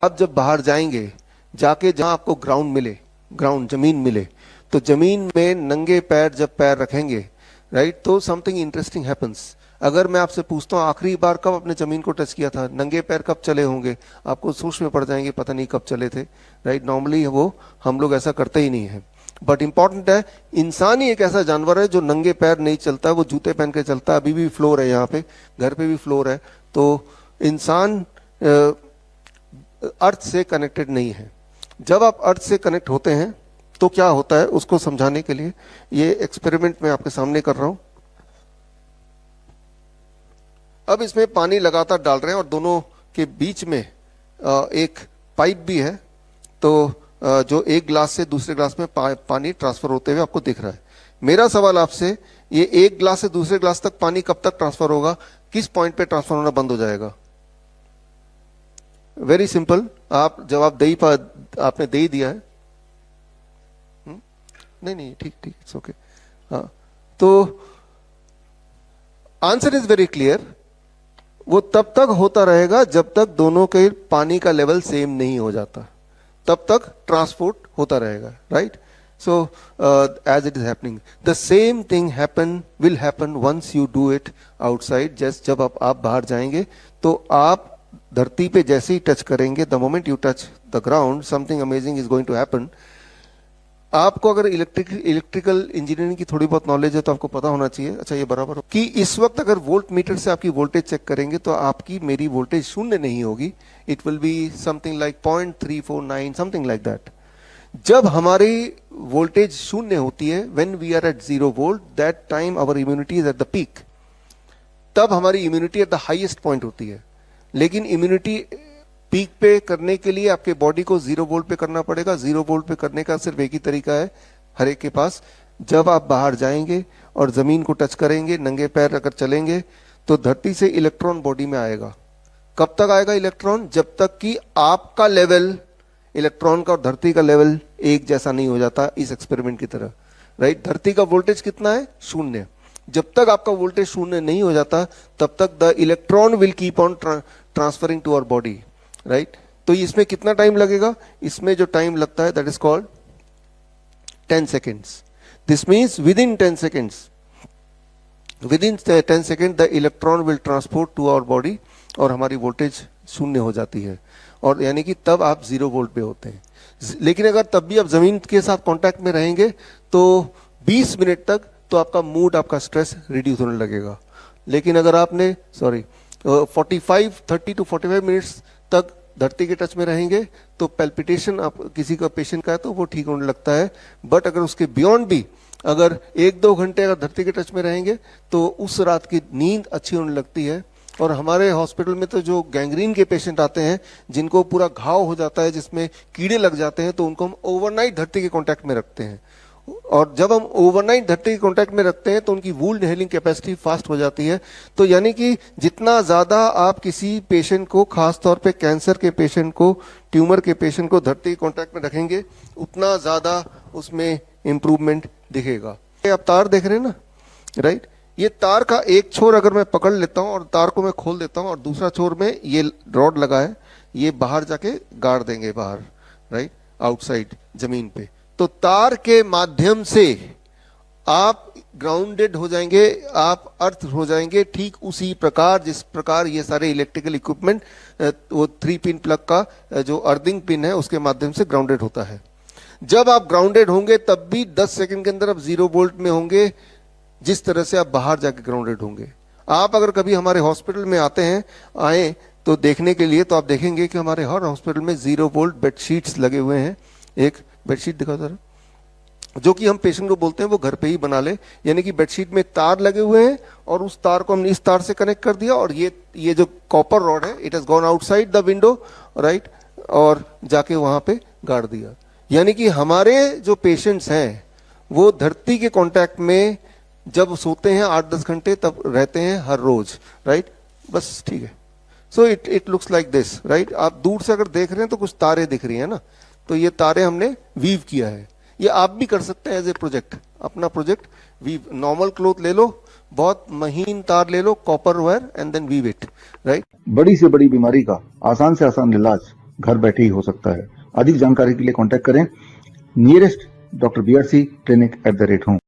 आप जब बाहर जाएंगे, जाके जहां आपको ग्राउंड मिले, ग्राउंड जमीन मिले, तो जमीन में नंगे पैर जब पैर रखेंगे, राइट, तो समथिंग इंटरेस्टिंग हैपन्स। अगर मैं आपसे पूछता हूँ आखिरी बार कब अपने जमीन को टच किया था, नंगे पैर कब चले होंगे, आपको सोच में पड़ जाएंगे पता नहीं कब चले थे, राइट। नॉर्मली वो हम लोग ऐसा करते ही नहीं है। बट इंपॉर्टेंट है, इंसान ही एक ऐसा जानवर है जो नंगे पैर नहीं चलता, वो जूते पहन के चलता है। अभी भी फ्लोर है यहाँ पे, घर पे भी फ्लोर है। तो इंसान अर्थ से कनेक्टेड नहीं है। जब आप अर्थ से कनेक्ट होते हैं तो क्या होता है, उसको समझाने के लिए ये एक्सपेरिमेंट मैं आपके सामने कर रहा हूं। अब इसमें पानी लगातार डाल रहे हैं और दोनों के बीच में एक पाइप भी है। तो जो एक ग्लास से दूसरे ग्लास में पानी ट्रांसफर होते हुए आपको दिख रहा है। मेरा सवाल आपसे, ये एक ग्लास से दूसरे ग्लास तक पानी कब तक ट्रांसफर होगा, किस पॉइंट पे ट्रांसफर होना बंद हो जाएगा? वेरी सिंपल, आप जवाब आपने दे ही दिया है। नहीं नहीं, ठीक ठीक, इट्स ओके। हाँ, तो आंसर इज वेरी क्लियर। वो तब तक होता रहेगा जब तक दोनों के पानी का लेवल सेम नहीं हो जाता, तब तक ट्रांसपोर्ट होता रहेगा, right. So as it is happening, the same thing will happen once you do it outside. Just जब आप बाहर जाएंगे तो आप धरती पे जैसे ही टच करेंगे, the moment you touch the ground, something amazing is going to happen. आपको अगर इलेक्ट्रिकल इंजीनियरिंग की थोड़ी बहुत नॉलेज है तो आपको पता होना चाहिए, अच्छा ये बराबर हो कि इस वक्त अगर वोल्ट मीटर से आपकी वोल्टेज चेक करेंगे तो आपकी मेरी वोल्टेज शून्य नहीं होगी। It will be something like 0.349, something like that. जब हमारी वोल्टेज शून्य होती है, when we are at 0 volt, that time our immunity is at the peak. तब हमारी immunity at the highest point होती है। लेकिन इम्यूनिटी पीक पे करने के लिए आपके बॉडी को 0 वोल्ट पे करना पड़ेगा। 0 वोल्ट पे करने का सिर्फ एक ही तरीका है हर एक के पास, जब आप बाहर जाएंगे और जमीन को टच करेंगे, नंगे पैर अगर चलेंगे, तो धरती से इलेक्ट्रॉन बॉडी में आएगा। कब तक आएगा इलेक्ट्रॉन? जब तक कि आपका लेवल इलेक्ट्रॉन का और धरती का लेवल एक जैसा नहीं हो जाता, इस एक्सपेरिमेंट की तरह, राइट। धरती का वोल्टेज कितना है? 0। जब तक आपका वोल्टेज 0 नहीं हो जाता तब तक the electron will keep on transferring to our body, right. तो इसमें कितना टाइम लगेगा? इसमें जो टाइम लगता है that is called 10 seconds. This means within 10 seconds, within 10 second the electron will transport to our body और हमारी वोल्टेज 0 हो जाती है। और यानी कि तब आप 0 वोल्ट पे होते हैं। लेकिन अगर तब भी आप जमीन के साथ कांटेक्ट में रहेंगे तो 20 मिनट तक तो आपका मूड, आपका स्ट्रेस रिड्यूस होने लगेगा। लेकिन अगर आपने 30 to 45 मिनट्स तक धरती के टच में रहेंगे तो पैल्पिटेशन आप किसी का पेशेंट का है तो वो ठीक होने लगता है। बट अगर उसके बियॉन्ड भी अगर 1-2 घंटे अगर धरती के टच में रहेंगे तो उस रात की नींद अच्छी होने लगती है। और हमारे हॉस्पिटल में तो जो गैंग्रीन के पेशेंट आते हैं, जिनको पूरा घाव हो जाता है, जिसमें कीड़े लग जाते हैं, तो उनको हम ओवरनाइट धरती के कांटेक्ट में रखते हैं। और जब हम ओवरनाइट धरती के कांटेक्ट में रखते हैं तो उनकी वुंड हीलिंग कैपेसिटी फास्ट हो जाती है। तो यानी कि जितना ज्यादा आप किसी पेशेंट को, खास तौर पे कैंसर के पेशेंट को, ट्यूमर के पेशेंट को धरती के कांटेक्ट में रखेंगे, उतना ज्यादा उसमें इंप्रूवमेंट दिखेगा। आप तार देख रहे हैं ना, राइट। ये तार का एक छोर अगर मैं पकड़ लेता हूं और तार को मैं खोल देता हूं और दूसरा छोर में ये रॉड लगा है, ये बाहर जाके गाड़ देंगे बाहर, राइट, आउटसाइड जमीन पे। तो तार के माध्यम से आप ग्राउंडेड हो जाएंगे, आप अर्थ हो जाएंगे, ठीक उसी प्रकार जिस प्रकार ये सारे इलेक्ट्रिकल इक्विपमेंट, वो 3 पिन प्लग का जो अर्थिंग पिन है उसके माध्यम से ग्राउंडेड होता है। जब आप ग्राउंडेड होंगे तब भी 10 सेकंड के अंदर आप 0 वोल्ट में होंगे, जिस तरह से आप बाहर जाके ग्राउंडेड होंगे। आप अगर कभी हमारे हॉस्पिटल में आए तो देखने के लिए, तो आप देखेंगे कि हमारे हर हॉस्पिटल में 0 वोल्ट बेडशीट्स लगे हुए हैं। एक बेडशीट दिखाओ जरा, जो कि हम पेशेंट को बोलते हैं वो घर पे ही बना ले। यानी कि बेडशीट में तार लगे हुए हैं और उस तार को हमने इस तार से कनेक्ट कर दिया और ये जो कॉपर रॉड है, it has gone outside the window, right, और जाके वहां पे गाड़ दिया। यानी कि हमारे जो पेशेंट्स हैं वो धरती के कांटेक्ट में जब सोते हैं 8-10 घंटे तब रहते हैं हर रोज, राइट। बस ठीक है। So it looks like this, right. आप दूर से अगर देख रहे हैं तो कुछ तारे दिख रही है ना, तो ये तारे हमने वीव किया है। ये आप भी कर सकते हैं एज ए प्रोजेक्ट, अपना प्रोजेक्ट वीव। नॉर्मल क्लोथ ले लो, बहुत महीन तार ले लो, copper wire, and then weave it, right. बड़ी से बड़ी बीमारी का आसान से आसान इलाज घर बैठे ही हो सकता है। अधिक जानकारी के लिए कॉन्टैक्ट करें नियरेस्ट डॉक्टर BRC clinic@home।